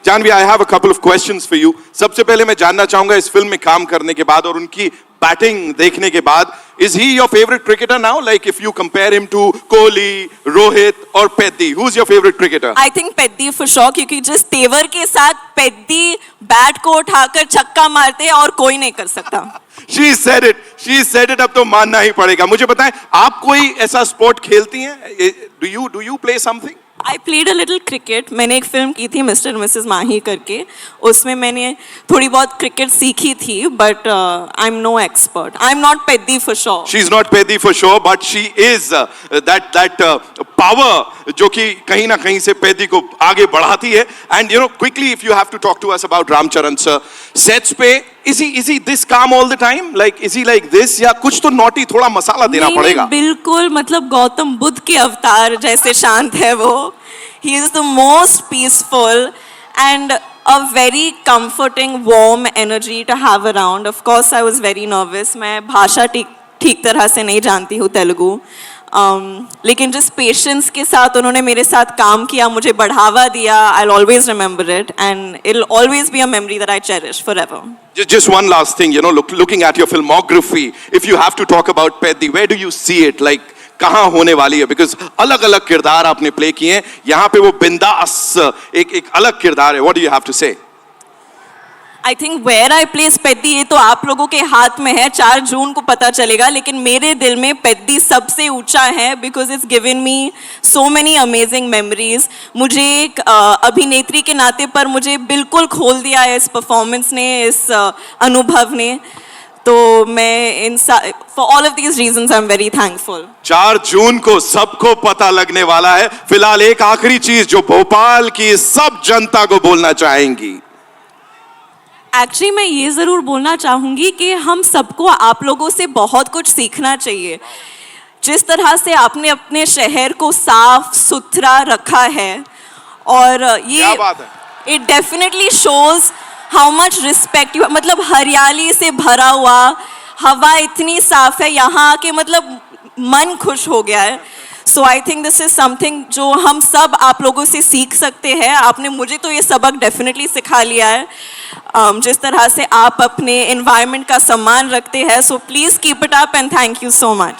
Janvi, I have a couple of questions for you. सबसे पहले मैं जानना चाहूंगा इस फिल्म में काम करने के बाद और उनकी बैटिंग देखने के बाद, is he your favorite cricketer now? Like if you compare him to Kohli, Rohit or Peddi, who's your favorite cricketer? I think Peddi for sure, क्योंकि जिस तेवर के साथ Peddi बैट को उठाकर छक्का मारते हैं और कोई नहीं कर सकता. She said it. She said it. अब तो मानना ही पड़ेगा. मुझे बताएं, आप कोई ऐसा स्पोर्ट खेलती हैं? Do you play something? I played a little cricket. मैंने एक फिल्म की थी मिस्टर और मिसेस माही करके, उसमें मैंने थोड़ी बहुत क्रिकेट सीखी थी, but I'm no expert. I'm not Peddi for sure. She's not Peddi for sure, but she is that power जो कि कहीं ना कहीं से Peddi को आगे बढ़ाती है. And you know, quickly, if you have to talk to us about Ramcharan sir, sets पे is he this calm all the time? Like is he like this? या कुछ तो naughty थोड़ा मसाला देना पड़ेगा? बिल्कुल, मतलब गौतम बुद्ध के अवतार जैसे शांत है वो. He is the most peaceful and a very comforting, warm energy to have around. Of course, I was very nervous. मैं भाषा ठीक तरह से नहीं जानती हूँ तेलुगु, लेकिन जिस पेशेंस के साथ उन्होंने मेरे साथ काम किया, मुझे बढ़ावा दिया, I'll always remember it and it'll always be a memory that I cherish forever. Just one last thing, you know, looking at your filmography, if you have to talk about Peddi, where do you see it? Like कहाँ होने वाली है? Because अलग अलग किरदार आपने play किए हैं, यहाँ पे वो बिंदास एक अलग किरदार है. What do you have to say? I think where I place Peddi ये तो आप लोगों के हाथ में है. 4 जून को पता चलेगा, लेकिन मेरे दिल में पेद्दी सबसे ऊंचा है because it's given me so many amazing memories. मुझे एक अभिनेत्री के नाते पर मुझे बिल्कुल खोल दिया है इस परफॉर्मेंस ने, इस अनुभव ने. तो मैं for all of these reasons I am very thankful. 4 जून को सबको पता लगने वाला है. फिलहाल एक आखिरी चीज जो भोपाल की सब जनता को बोलना चाहेंगी. एक्चुअली मैं ये ज़रूर बोलना चाहूँगी कि हम सबको आप लोगों से बहुत कुछ सीखना चाहिए. जिस तरह से आपने अपने शहर को साफ सुथरा रखा है, और ये it definitely shows how much respect you, मतलब हरियाली से भरा हुआ, हवा इतनी साफ है यहाँ के, मतलब मन खुश हो गया है. So I think this is something जो हम सब आप लोगों से सीख सकते हैं. आपने मुझे तो ये सबक डेफिनेटली सिखा लिया है, जिस तरह से आप अपने एनवायरनमेंट का सम्मान रखते हैं. So please keep it up and thank you so much.